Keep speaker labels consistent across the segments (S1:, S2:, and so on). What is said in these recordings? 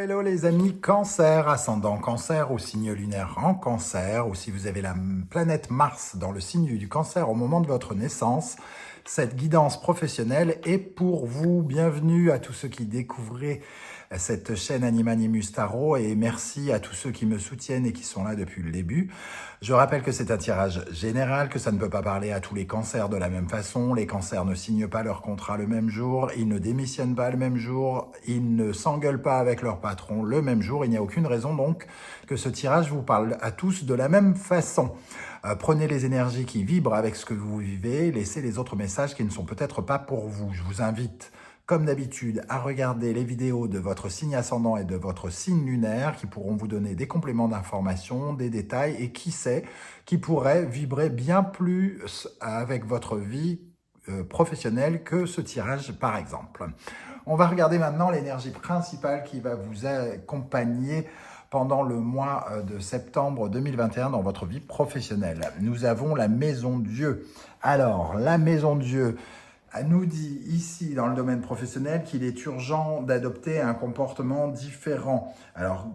S1: Hello les amis, Cancer, ascendant Cancer ou signe lunaire en Cancer, ou si vous avez la planète Mars dans le signe du Cancer au moment de votre naissance, cette guidance professionnelle est pour vous. Bienvenue à tous ceux qui découvrent cette chaîne Animanimus Tarot et merci à tous ceux qui me soutiennent et qui sont là depuis le début. Je rappelle que c'est un tirage général, que ça ne peut pas parler à tous les cancers de la même façon. Les cancers ne signent pas leur contrat le même jour, ils ne démissionnent pas le même jour, ils ne s'engueulent pas avec leur patron le même jour. Il n'y a aucune raison donc que ce tirage vous parle à tous de la même façon. Prenez les énergies qui vibrent avec ce que vous vivez, laissez les autres messages qui ne sont peut-être pas pour vous. Je vous invite comme d'habitude, à regarder les vidéos de votre signe ascendant et de votre signe lunaire qui pourront vous donner des compléments d'information, des détails et qui sait, qui pourrait vibrer bien plus avec votre vie professionnelle que ce tirage par exemple. On va regarder maintenant l'énergie principale qui va vous accompagner pendant le mois de septembre 2021 dans votre vie professionnelle. Nous avons la Maison Dieu. Alors, la Maison Dieu nous dit ici dans le domaine professionnel qu'il est urgent d'adopter un comportement différent. Alors,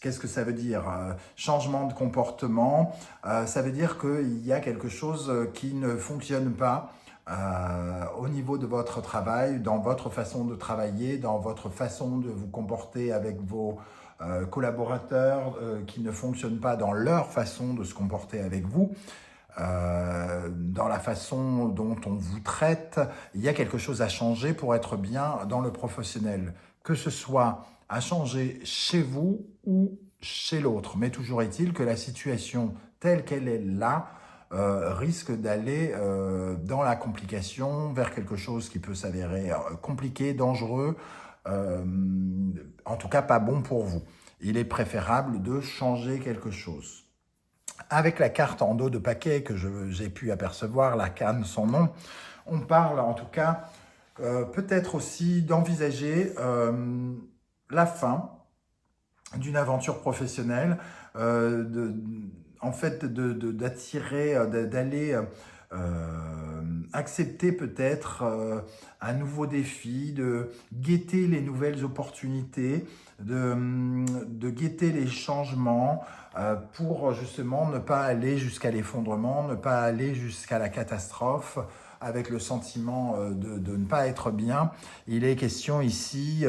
S1: qu'est-ce que ça veut dire? Changement de comportement, ça veut dire qu'il y a quelque chose qui ne fonctionne pas au niveau de votre travail, dans votre façon de travailler, dans votre façon de vous comporter avec vos collaborateurs qui ne fonctionnent pas dans leur façon de se comporter avec vous. Dans la façon dont on vous traite, il y a quelque chose à changer pour être bien dans le professionnel, que ce soit à changer chez vous ou chez l'autre. Mais toujours est-il que la situation telle qu'elle est là risque d'aller dans la complication, vers quelque chose qui peut s'avérer compliqué, dangereux, en tout cas pas bon pour vous. Il est préférable de changer quelque chose. Avec la carte en dos de paquet que j'ai pu apercevoir, la canne, son nom, on parle en tout cas peut-être aussi d'envisager la fin d'une aventure professionnelle, en fait d'attirer, d'aller accepter peut-être un nouveau défi, de guetter les nouvelles opportunités, de guetter les changements pour justement ne pas aller jusqu'à l'effondrement, ne pas aller jusqu'à la catastrophe avec le sentiment de ne pas être bien. Il est question ici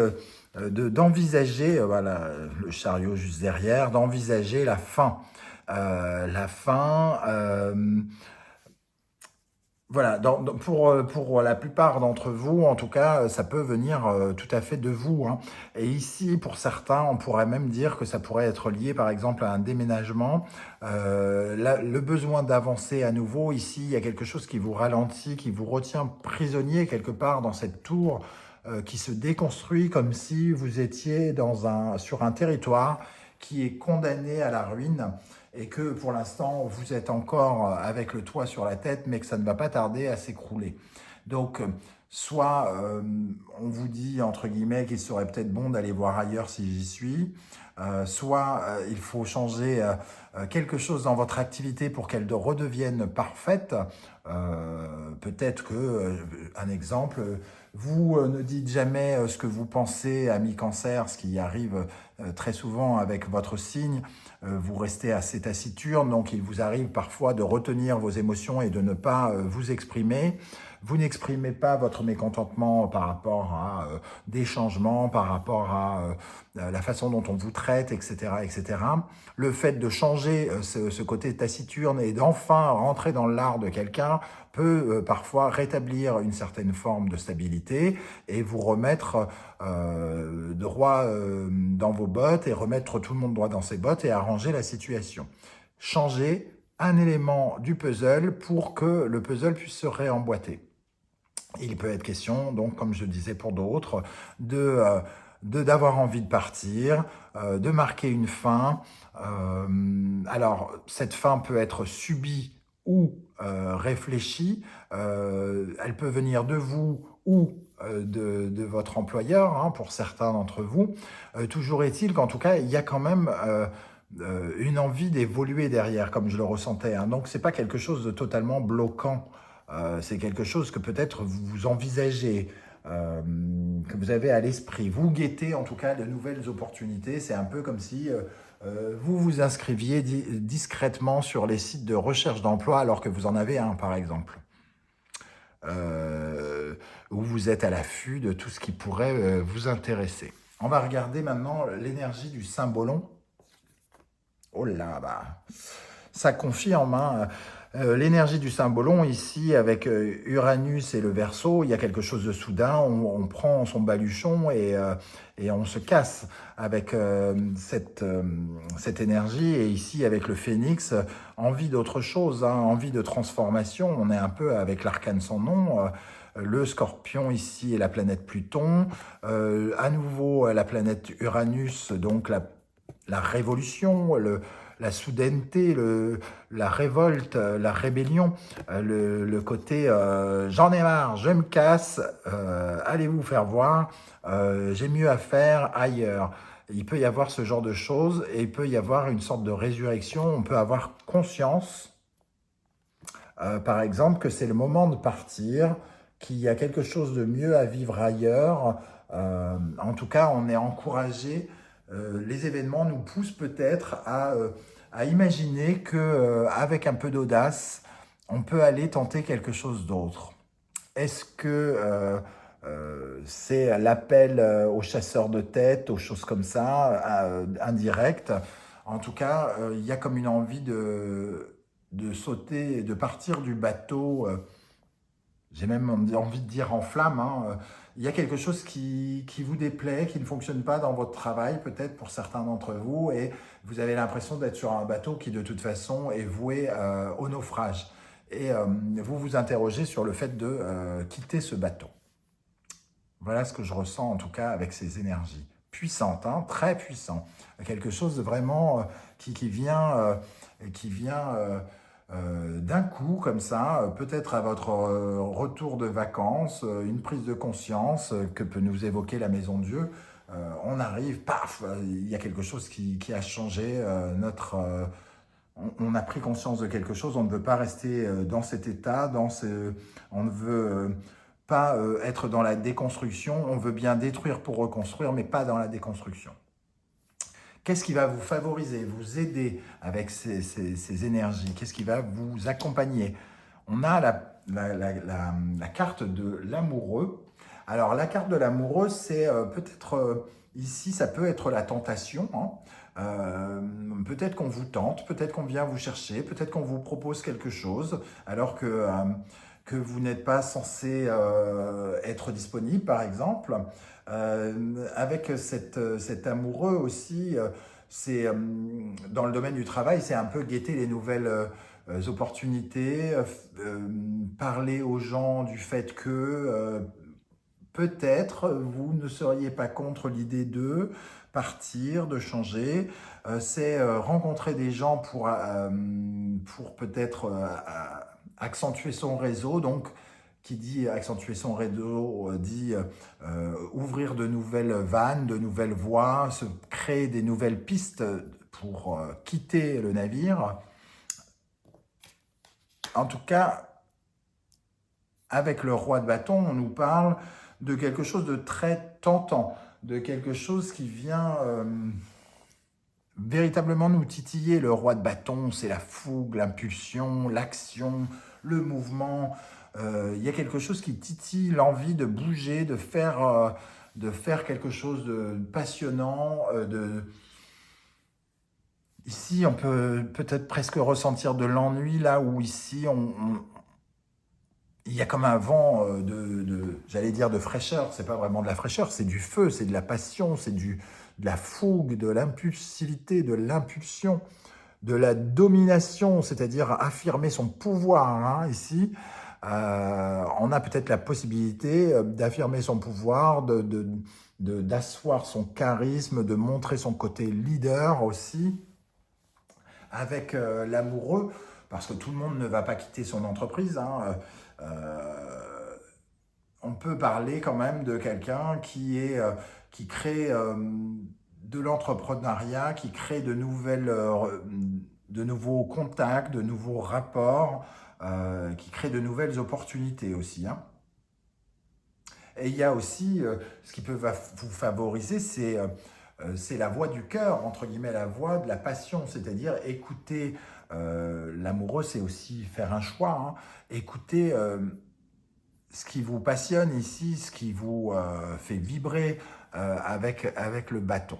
S1: d'envisager, voilà le chariot juste derrière, d'envisager la fin. Voilà, pour la plupart d'entre vous, en tout cas, ça peut venir tout à fait de vous, hein. Et ici, pour certains, on pourrait même dire que ça pourrait être lié, par exemple, à un déménagement. Le besoin d'avancer à nouveau, ici, il y a quelque chose qui vous ralentit, qui vous retient prisonnier quelque part dans cette tour qui se déconstruit comme si vous étiez sur un territoire qui est condamné à la ruine et que pour l'instant, vous êtes encore avec le toit sur la tête, mais que ça ne va pas tarder à s'écrouler. Donc, soit on vous dit, entre guillemets, qu'il serait peut-être bon d'aller voir ailleurs si j'y suis, soit il faut changer quelque chose dans votre activité pour qu'elle redevienne parfaite. Peut-être que, un exemple, vous ne dites jamais ce que vous pensez à mi-cancer, ce qui arrive très souvent avec votre signe. Vous restez assez taciturne, donc il vous arrive parfois de retenir vos émotions et de ne pas vous exprimer. Vous n'exprimez pas votre mécontentement par rapport à des changements, par rapport à la façon dont on vous traite, etc., etc. Le fait de changer ce côté taciturne et d'enfin rentrer dans l'art de quelqu'un peut parfois rétablir une certaine forme de stabilité et vous remettre droit dans vos bottes et remettre tout le monde droit dans ses bottes et arranger la situation. Changer un élément du puzzle pour que le puzzle puisse se réemboîter. Il peut être question, donc, comme je disais pour d'autres, d'avoir envie de partir, de marquer une fin. Alors, cette fin peut être subie ou réfléchie. Elle peut venir de vous ou de votre employeur, hein, pour certains d'entre vous. Toujours est-il qu'en tout cas, il y a quand même une envie d'évoluer derrière, comme je le ressentais, hein. Donc, c'est pas quelque chose de totalement bloquant. C'est quelque chose que peut-être vous envisagez. que vous avez à l'esprit. Vous guettez en tout cas de nouvelles opportunités. C'est un peu comme si vous vous inscriviez discrètement sur les sites de recherche d'emploi alors que vous en avez un, par exemple. Où vous êtes à l'affût de tout ce qui pourrait vous intéresser. On va regarder maintenant l'énergie du Saint-Bolon. Oh là, bah, ça confirme, hein. L'énergie du Saint-Bolon, ici, avec Uranus et le Verseau, il y a quelque chose de soudain, on prend son baluchon et on se casse avec cette énergie. Et ici, avec le Phénix, envie d'autre chose, hein, envie de transformation. On est un peu avec l'arcane sans nom. Le Scorpion ici est la planète Pluton. À nouveau, la planète Uranus, donc la révolution, la soudaineté, la révolte, la rébellion, le côté j'en ai marre, je me casse, allez vous faire voir, j'ai mieux à faire ailleurs. Il peut y avoir ce genre de choses et il peut y avoir une sorte de résurrection, on peut avoir conscience, par exemple, que c'est le moment de partir, qu'il y a quelque chose de mieux à vivre ailleurs. En tout cas, on est encouragé. Les événements nous poussent peut-être à imaginer qu'avec un peu d'audace, on peut aller tenter quelque chose d'autre. Est-ce que c'est l'appel aux chasseurs de tête, aux choses comme ça, indirect? En tout cas, il y a comme une envie de sauter, de partir du bateau. J'ai même envie de dire en flamme, hein. Il y a quelque chose qui vous déplaît, qui ne fonctionne pas dans votre travail, peut-être pour certains d'entre vous, et vous avez l'impression d'être sur un bateau qui de toute façon est voué au naufrage. Et vous vous interrogez sur le fait de quitter ce bateau. Voilà ce que je ressens en tout cas avec ces énergies puissantes, hein, très puissant. Quelque chose de vraiment qui vient d'un coup comme ça, peut-être à votre retour de vacances, une prise de conscience que peut nous évoquer la Maison Dieu. On arrive, paf, il y a quelque chose qui a changé on a pris conscience de quelque chose, on ne veut pas rester dans cet état, on ne veut pas être dans la déconstruction, on veut bien détruire pour reconstruire, mais pas dans la déconstruction. Qu'est-ce qui va vous favoriser, vous aider avec ces énergies? Qu'est-ce qui va vous accompagner? On a la carte de l'amoureux. Alors, la carte de l'amoureux, c'est peut-être, ici, ça peut être la tentation, hein. Peut-être qu'on vous tente, peut-être qu'on vient vous chercher, peut-être qu'on vous propose quelque chose, alors que vous n'êtes pas censé être disponible, par exemple. Avec cet amoureux aussi, c'est dans le domaine du travail, c'est un peu guetter les nouvelles opportunités, parler aux gens du fait que peut-être vous ne seriez pas contre l'idée de partir, de changer. C'est rencontrer des gens pour peut-être accentuer son réseau. Donc, qui dit accentuer son réseau, dit ouvrir de nouvelles vannes, de nouvelles voies, se créer des nouvelles pistes pour quitter le navire. En tout cas, avec le roi de bâton, on nous parle de quelque chose de très tentant, de quelque chose qui vient véritablement nous titiller. Le roi de bâton, c'est la fougue, l'impulsion, l'action, le mouvement. Il y a quelque chose qui titille l'envie de bouger, de faire quelque chose de passionnant. Ici, on peut peut-être presque ressentir de l'ennui, là où ici, il y a comme un vent j'allais dire de fraîcheur. C'est pas vraiment de la fraîcheur, c'est du feu, c'est de la passion, c'est de la fougue, de l'impulsivité, de l'impulsion, de la domination, c'est-à-dire affirmer son pouvoir, hein, ici. On a peut-être la possibilité d'affirmer son pouvoir, d'asseoir son charisme, de montrer son côté leader aussi, avec l'amoureux, parce que tout le monde ne va pas quitter son entreprise, hein. On peut parler quand même de quelqu'un qui crée de l'entrepreneuriat, qui crée de nouveaux contacts, de nouveaux rapports, qui crée de nouvelles opportunités aussi, hein. Et il y a aussi, ce qui peut vous favoriser, c'est la voix du cœur, entre guillemets, la voix de la passion, c'est-à-dire écouter l'amoureux, c'est aussi faire un choix, hein. Écouter ce qui vous passionne ici, ce qui vous fait vibrer avec le bâton.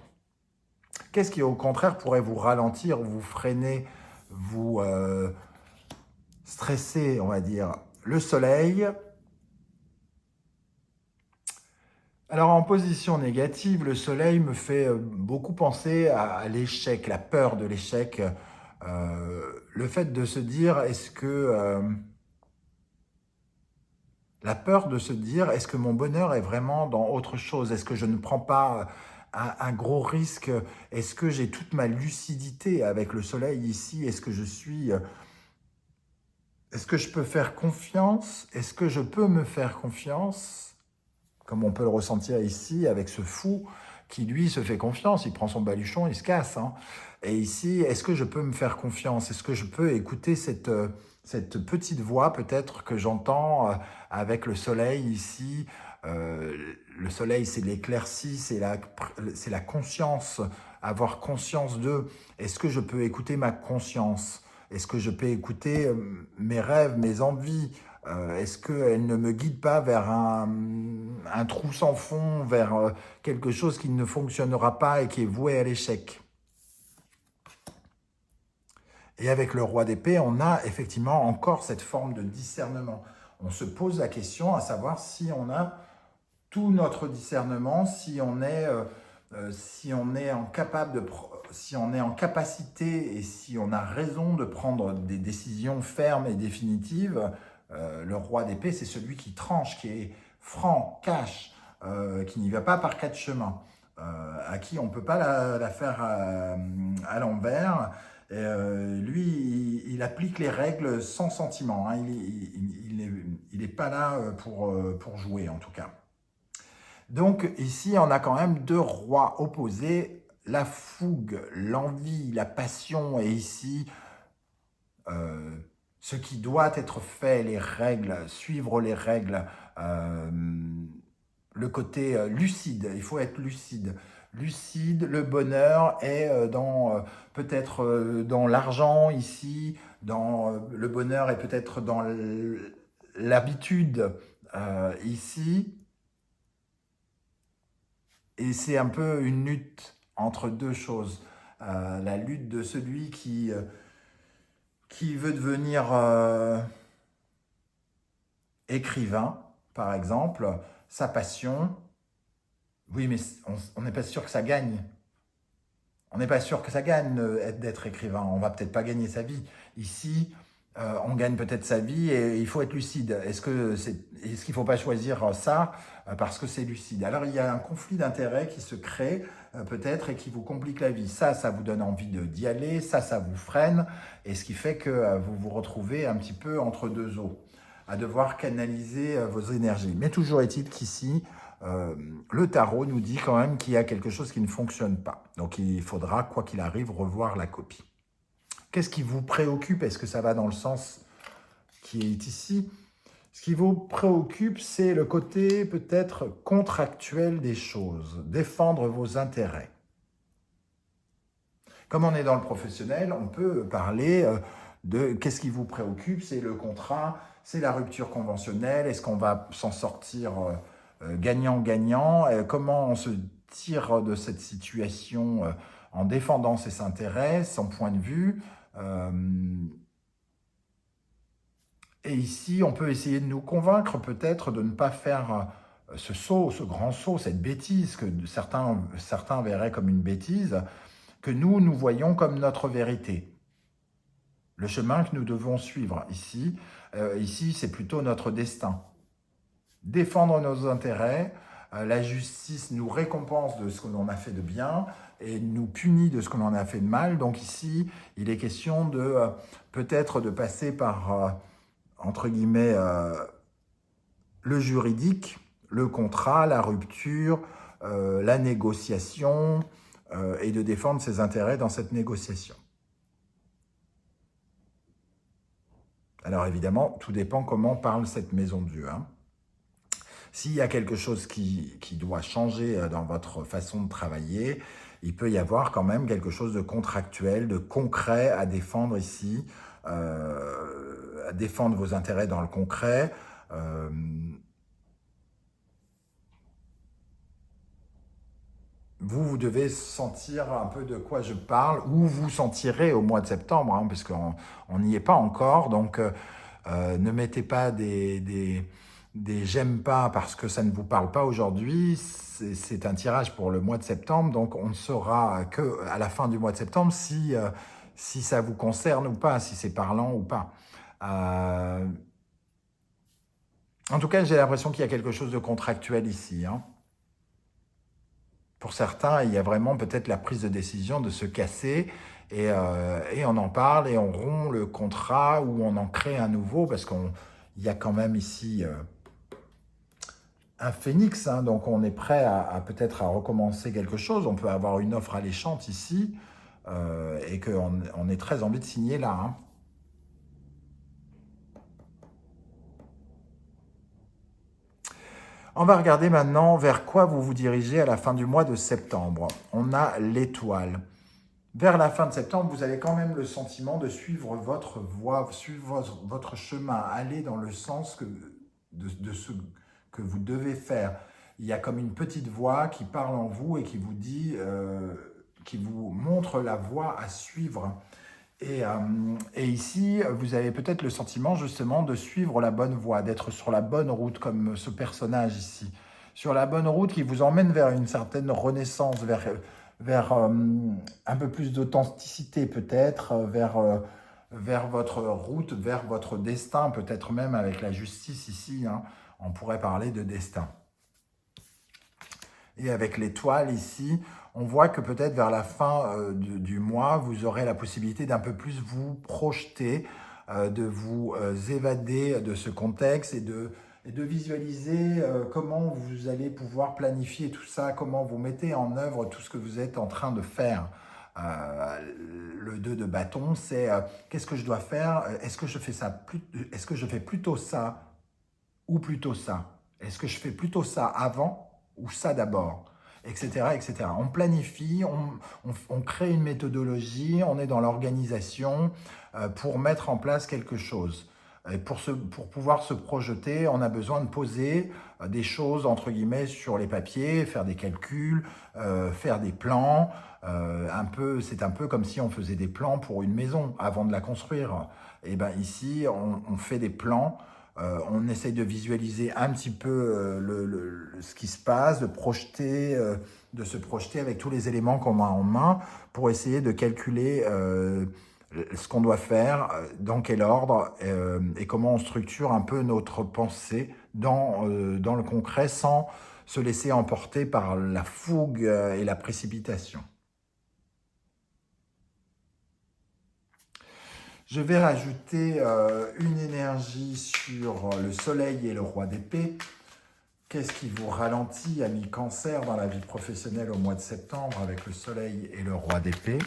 S1: Qu'est-ce qui, au contraire, pourrait vous ralentir, vous freiner, vous stresser, on va dire? Le soleil. Alors, en position négative, le soleil me fait beaucoup penser à l'échec, la peur de l'échec. Le fait de se dire, est-ce que... la peur de se dire, est-ce que mon bonheur est vraiment dans autre chose? Est-ce que je ne prends pas un gros risque? Est-ce que j'ai toute ma lucidité avec le soleil ici? Est-ce que je suis... Est-ce que je peux faire confiance? Est-ce que je peux me faire confiance? Comme on peut le ressentir ici avec ce fou qui, lui, se fait confiance. Il prend son baluchon, il se casse, hein. Et ici, est-ce que je peux me faire confiance? Est-ce que je peux écouter cette petite voix peut-être que j'entends avec le soleil ici? Le soleil, c'est l'éclaircie, c'est la conscience, avoir conscience de. Est-ce que je peux écouter ma conscience? Est-ce que je peux écouter mes rêves, mes envies? Est-ce qu'elle ne me guide pas vers un trou sans fond, vers quelque chose qui ne fonctionnera pas et qui est voué à l'échec? Et avec le roi d'épée, on a effectivement encore cette forme de discernement. On se pose la question à savoir si on a tout notre discernement, si on est si on est en capacité et si on a raison de prendre des décisions fermes et définitives. Le roi d'épée, c'est celui qui tranche, qui est franc, cash, qui n'y va pas par quatre chemins, à qui on ne peut pas la faire à l'envers. Lui, il applique les règles sans sentiment, hein. Il n'est pas là pour jouer, en tout cas. Donc ici, on a quand même deux rois opposés, la fougue, l'envie, la passion, et ici, ce qui doit être fait, les règles, suivre les règles, le côté lucide, il faut être lucide. Lucide, le bonheur est peut-être dans l'argent ici, le bonheur est peut-être dans l'habitude ici. Et c'est un peu une lutte entre deux choses. La lutte de celui qui veut devenir écrivain, par exemple, sa passion. Oui, mais on n'est pas sûr que ça gagne. On n'est pas sûr que ça gagne d'être écrivain. On va peut-être pas gagner sa vie. Ici, on gagne peut-être sa vie et il faut être lucide. Est-ce qu'il ne faut pas choisir ça parce que c'est lucide? Alors, il y a un conflit d'intérêts qui se crée peut-être et qui vous complique la vie. Ça vous donne envie d'y aller. Ça vous freine. Et ce qui fait que vous vous retrouvez un petit peu entre deux eaux, à devoir canaliser vos énergies. Mais toujours est-il qu'ici, le tarot nous dit quand même qu'il y a quelque chose qui ne fonctionne pas. Donc, il faudra, quoi qu'il arrive, revoir la copie. Qu'est-ce qui vous préoccupe? Est-ce que ça va dans le sens qui est ici? Ce qui vous préoccupe, c'est le côté peut-être contractuel des choses, défendre vos intérêts. Comme on est dans le professionnel, on peut parler de qu'est-ce qui vous préoccupe? C'est le contrat, c'est la rupture conventionnelle, est-ce qu'on va s'en sortir gagnant-gagnant? Comment on se tire de cette situation en défendant ses intérêts, son point de vue? Et ici, on peut essayer de nous convaincre peut-être de ne pas faire ce saut, ce grand saut, cette bêtise que certains verraient comme une bêtise, que nous voyons comme notre vérité. Le chemin que nous devons suivre ici, c'est plutôt notre destin. Défendre nos intérêts, la justice nous récompense de ce que l'on a fait de bien et nous punit de ce que l'on a fait de mal. Donc ici, il est question de peut-être de passer par, entre guillemets, le juridique, le contrat, la rupture, la négociation, et de défendre ses intérêts dans cette négociation. Alors évidemment, tout dépend comment parle cette maison de Dieu, hein. S'il y a quelque chose qui doit changer dans votre façon de travailler, il peut y avoir quand même quelque chose de contractuel, de concret à défendre ici, à défendre vos intérêts dans le concret. Vous devez sentir un peu de quoi je parle, ou vous sentirez au mois de septembre, hein, parce qu'on n'y est pas encore. Donc, ne mettez pas des j'aime pas parce que ça ne vous parle pas aujourd'hui. C'est un tirage pour le mois de septembre, donc on ne saura que à la fin du mois de septembre si ça vous concerne ou pas, si c'est parlant ou pas. En tout cas, j'ai l'impression qu'il y a quelque chose de contractuel ici, hein. Pour certains, il y a vraiment peut-être la prise de décision de se casser et on en parle et on rompt le contrat ou on en crée un nouveau parce qu'il y a quand même ici un phénix, hein, donc on est prêt à peut-être à recommencer quelque chose. On peut avoir une offre alléchante ici et qu'on ait très envie de signer là, hein. On va regarder maintenant vers quoi vous vous dirigez à la fin du mois de septembre. On a l'étoile. Vers la fin de septembre, vous avez quand même le sentiment de suivre votre voie, suivre votre chemin, aller dans le sens de ce que vous devez faire. Il y a comme une petite voix qui parle en vous et qui vous dit, qui vous montre la voie à suivre. Et ici, vous avez peut-être le sentiment justement de suivre la bonne voie, d'être sur la bonne route comme ce personnage ici. Sur la bonne route qui vous emmène vers une certaine renaissance, vers un peu plus d'authenticité peut-être, vers votre route, vers votre destin, peut-être même avec la justice ici, hein, on pourrait parler de destin. Et avec l'étoile ici, on voit que peut-être vers la fin du mois, vous aurez la possibilité d'un peu plus vous projeter, de vous évader de ce contexte et de visualiser comment vous allez pouvoir planifier tout ça, comment vous mettez en œuvre tout ce que vous êtes en train de faire. Le 2 de bâton, c'est qu'est-ce que je dois faire? Est-ce que je fais ça est-ce que je fais plutôt ça ou plutôt ça? Est-ce que je fais plutôt ça avant ou ça d'abord? Etc., etc. On planifie, on crée une méthodologie, on est dans l'organisation pour mettre en place quelque chose. Et pour pouvoir se projeter, on a besoin de poser des choses, entre guillemets, sur les papiers, faire des calculs, faire des plans. C'est un peu comme si on faisait des plans pour une maison avant de la construire. Et ben ici, on fait des plans. On essaye de visualiser un petit peu ce qui se passe, de se projeter avec tous les éléments qu'on a en main pour essayer de calculer ce qu'on doit faire, dans quel ordre et comment on structure un peu notre pensée dans le concret sans se laisser emporter par la fougue et la précipitation. Je vais rajouter une énergie sur le soleil et le roi d'épée. Qu'est-ce qui vous ralentit, ami Cancer, dans la vie professionnelle au mois de septembre avec le soleil et le roi d'épée?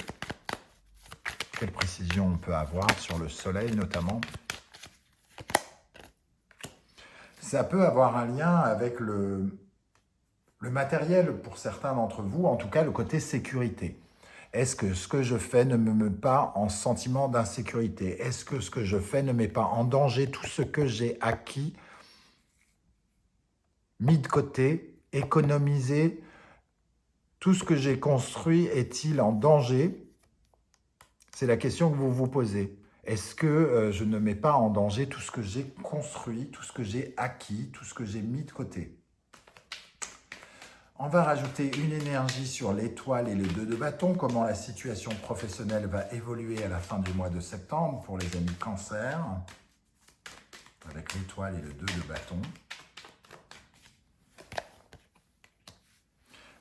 S1: Quelle précision on peut avoir sur le soleil notamment? Ça peut avoir un lien avec le matériel pour certains d'entre vous, en tout cas le côté sécurité. Est-ce que ce que je fais ne me met pas en sentiment d'insécurité? Est-ce que ce que je fais ne met pas en danger tout ce que j'ai acquis, mis de côté, économisé? Tout ce que j'ai construit est-il en danger? C'est la question que vous vous posez. Est-ce que je ne mets pas en danger tout ce que j'ai construit, tout ce que j'ai acquis, tout ce que j'ai mis de côté? On va rajouter une énergie sur l'étoile et le 2 de bâton, comment la situation professionnelle va évoluer à la fin du mois de septembre pour les amis Cancer, avec l'étoile et le 2 de bâton.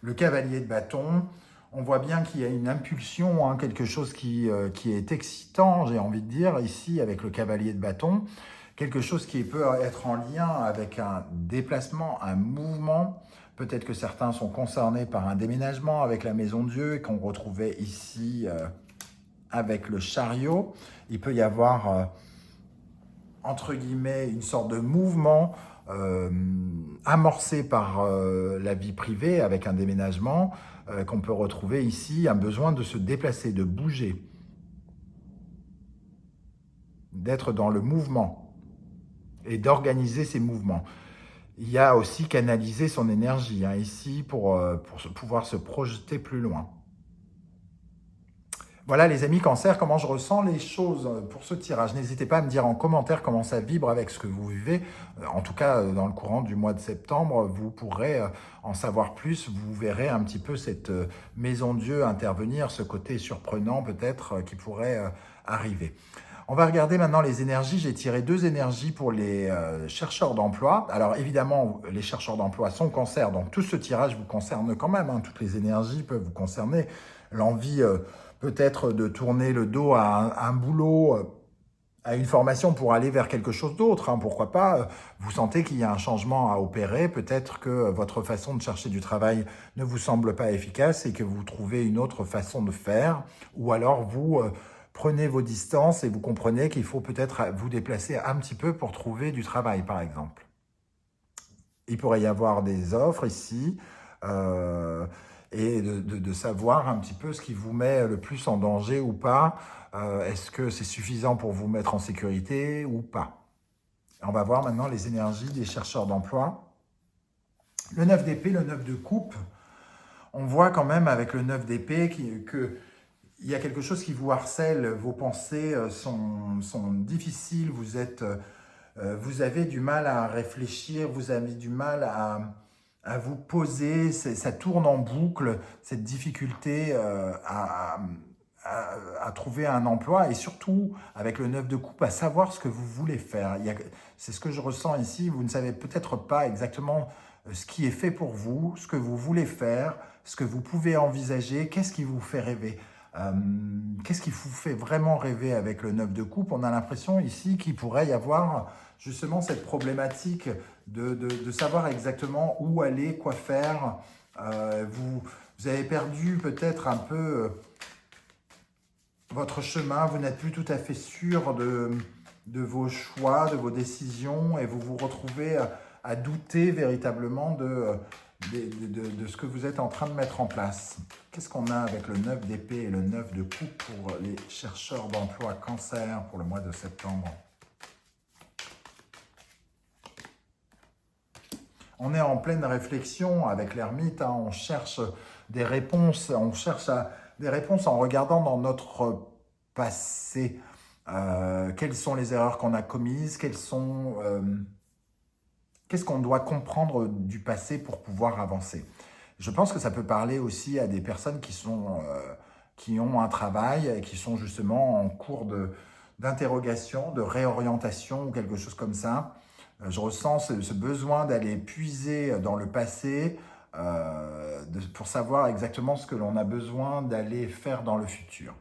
S1: Le cavalier de bâton, on voit bien qu'il y a une impulsion, hein, quelque chose qui est excitant, j'ai envie de dire, ici avec le cavalier de bâton, quelque chose qui peut être en lien avec un déplacement, un mouvement. Peut-être que certains sont concernés par un déménagement avec la Maison de Dieu et qu'on retrouvait ici avec le chariot. Il peut y avoir, entre guillemets, une sorte de mouvement amorcé par la vie privée avec un déménagement qu'on peut retrouver ici, un besoin de se déplacer, de bouger, d'être dans le mouvement et d'organiser ses mouvements. Il y a aussi canaliser son énergie ici pour pouvoir se projeter plus loin. Voilà les amis Cancer, comment je ressens les choses pour ce tirage. N'hésitez pas à me dire en commentaire comment ça vibre avec ce que vous vivez. En tout cas, dans le courant du mois de septembre, vous pourrez en savoir plus. Vous verrez un petit peu cette maison Dieu intervenir, ce côté surprenant peut-être qui pourrait arriver. On va regarder maintenant les énergies. J'ai tiré 2 énergies pour les chercheurs d'emploi. Alors évidemment, les chercheurs d'emploi sont Cancer, donc tout ce tirage vous concerne quand même. Toutes les énergies peuvent vous concerner. L'envie peut-être de tourner le dos à un boulot, à une formation pour aller vers quelque chose d'autre. Pourquoi pas, vous sentez qu'il y a un changement à opérer. Peut-être que votre façon de chercher du travail ne vous semble pas efficace et que vous trouvez une autre façon de faire. Ou alors vous prenez vos distances et vous comprenez qu'il faut peut-être vous déplacer un petit peu pour trouver du travail, par exemple. Il pourrait y avoir des offres ici et de savoir un petit peu ce qui vous met le plus en danger ou pas. Est-ce que c'est suffisant pour vous mettre en sécurité ou pas? On va voir maintenant les énergies des chercheurs d'emploi. Le 9 d'épée, le 9 de coupe. On voit quand même avec le 9 d'épée qu'il y a quelque chose qui vous harcèle. Vos pensées sont difficiles. Vous avez du mal à réfléchir. Vous avez du mal à vous poser. Ça tourne en boucle, cette difficulté à trouver un emploi et surtout, avec le 9 de coupe, à savoir ce que vous voulez faire. C'est ce que je ressens ici. Vous ne savez peut-être pas exactement ce qui est fait pour vous, ce que vous voulez faire, ce que vous pouvez envisager, qu'est-ce qui vous fait rêver. Qu'est-ce qui vous fait vraiment rêver avec le 9 de coupe? On a l'impression ici qu'il pourrait y avoir justement cette problématique de savoir exactement où aller, quoi faire. Vous avez perdu peut-être un peu votre chemin, vous n'êtes plus tout à fait sûr de vos choix, de vos décisions et vous vous retrouvez à douter véritablement de ce que vous êtes en train de mettre en place. Qu'est-ce qu'on a avec le 9 d'épée et le 9 de coupe pour les chercheurs d'emploi Cancer pour le mois de septembre? On est en pleine réflexion avec l'ermite, on cherche des réponses, des réponses en regardant dans notre passé. Quelles sont les erreurs qu'on a commises, qu'est-ce qu'on doit comprendre du passé pour pouvoir avancer. Je pense que ça peut parler aussi à des personnes qui ont un travail et qui sont justement en cours d'interrogation, de réorientation ou quelque chose comme ça. Je ressens ce besoin d'aller puiser dans le passé pour savoir exactement ce que l'on a besoin d'aller faire dans le futur.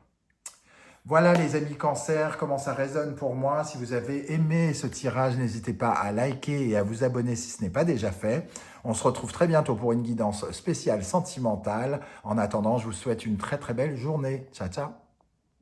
S1: Voilà les amis Cancer, comment ça résonne pour moi. Si vous avez aimé ce tirage, n'hésitez pas à liker et à vous abonner si ce n'est pas déjà fait. On se retrouve très bientôt pour une guidance spéciale sentimentale. En attendant, je vous souhaite une très très belle journée. Ciao, ciao.